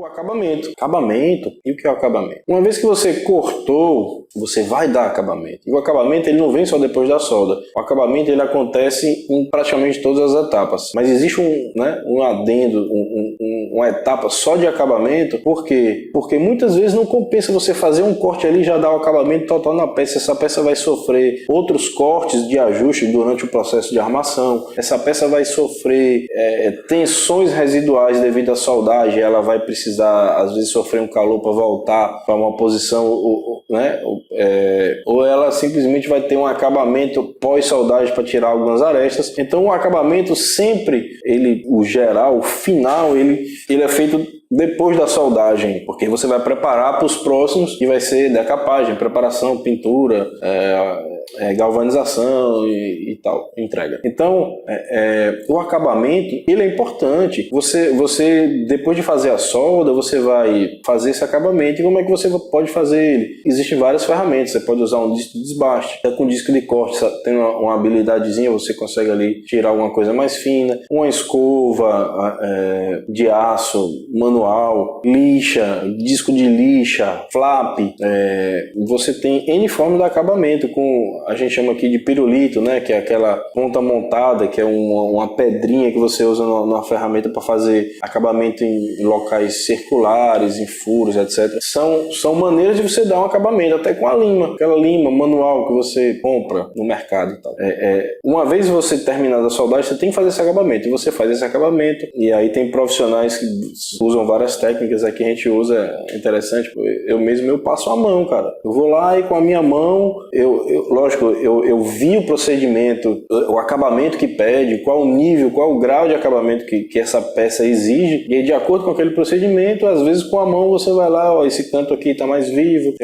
acabamento. Acabamento, e o que é o acabamento? Uma vez que você cortou, você vai dar acabamento. E o acabamento ele não vem só depois da solda. O acabamento ele acontece em praticamente todas as etapas. Mas existe um adendo, uma etapa só de acabamento. Por quê? Porque muitas vezes não compensa você fazer um corte ali e já dar o acabamento total na peça. Essa peça vai sofrer outros cortes de ajuste durante o processo de armação. Essa peça vai sofrer tensões residuais devido à soldagem. Ela vai precisar, às vezes, sofrer um calor para voltar para uma posição, ou ela simplesmente vai ter um acabamento pós-soldagem para tirar algumas arestas. Então o acabamento sempre, o geral, o final, ele é feito depois da soldagem, porque você vai preparar para os próximos, que vai ser decapagem, preparação, pintura, galvanização e tal, entrega. Então, o acabamento, ele é importante. Você, depois de fazer a solda, você vai fazer esse acabamento. E como é que você pode fazer ele? Existem várias ferramentas. Você pode usar um disco de desbaste, com disco de corte, tem uma habilidadezinha, você consegue ali tirar alguma coisa mais fina, uma escova de aço manual, lixa, disco de lixa, flap. Você tem N formas de acabamento, a gente chama aqui de pirulito, né, que é aquela ponta montada, que é uma pedrinha que você usa numa ferramenta para fazer acabamento em locais circulares, em furos, etc. São maneiras de você dar um acabamento, até com a lima, aquela lima manual que você compra no mercado e tal. Uma vez você terminar a soldagem, você tem que fazer esse acabamento, e você faz esse acabamento, e aí tem profissionais que usam várias técnicas, aqui a gente usa, é interessante, eu passo a mão, cara. Eu vou lá e com a minha mão, lógico, eu vi o procedimento, o acabamento que pede, qual o nível, qual o grau de acabamento que essa peça exige, e aí, de acordo com aquele procedimento, às vezes com a mão você vai lá, esse canto aqui está mais vivo,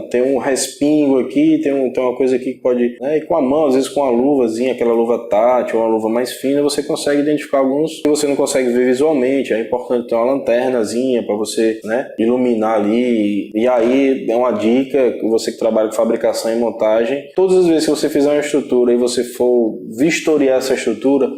tem um respingo aqui, tem uma coisa aqui que pode, e com a mão, às vezes com a luvazinha, aquela luva tátil, uma luva mais fina, você consegue identificar alguns que você não consegue ver visualmente. É importante ter uma lanternazinha para você, iluminar ali. E aí é uma dica, você que trabalha com fabricação e montagem, todas as vezes que você fizer uma estrutura e você for vistoriar essa estrutura,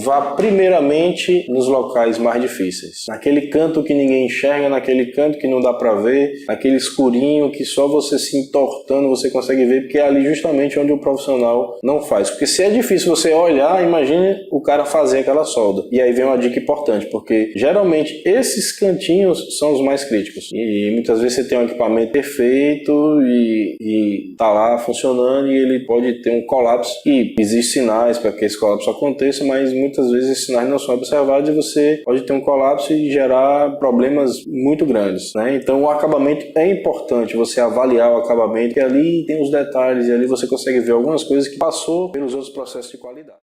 vá primeiramente nos locais mais difíceis. Naquele canto que ninguém enxerga, naquele canto que não dá para ver, naquele escurinho que só você se entortando você consegue ver, porque é ali justamente onde o profissional não faz. Porque se é difícil você olhar, imagine o cara fazer aquela solda. E aí vem uma dica importante, porque geralmente esses cantinhos são os mais críticos. E muitas vezes você tem um equipamento perfeito e tá lá funcionando e ele pode ter um colapso. E existem sinais para que esse colapso aconteça, mas muitas vezes esses sinais não são observados e você pode ter um colapso e gerar problemas muito grandes, Então o acabamento é importante, você avaliar o acabamento, que ali tem os detalhes e ali você consegue ver algumas coisas que passou pelos outros processos de qualidade.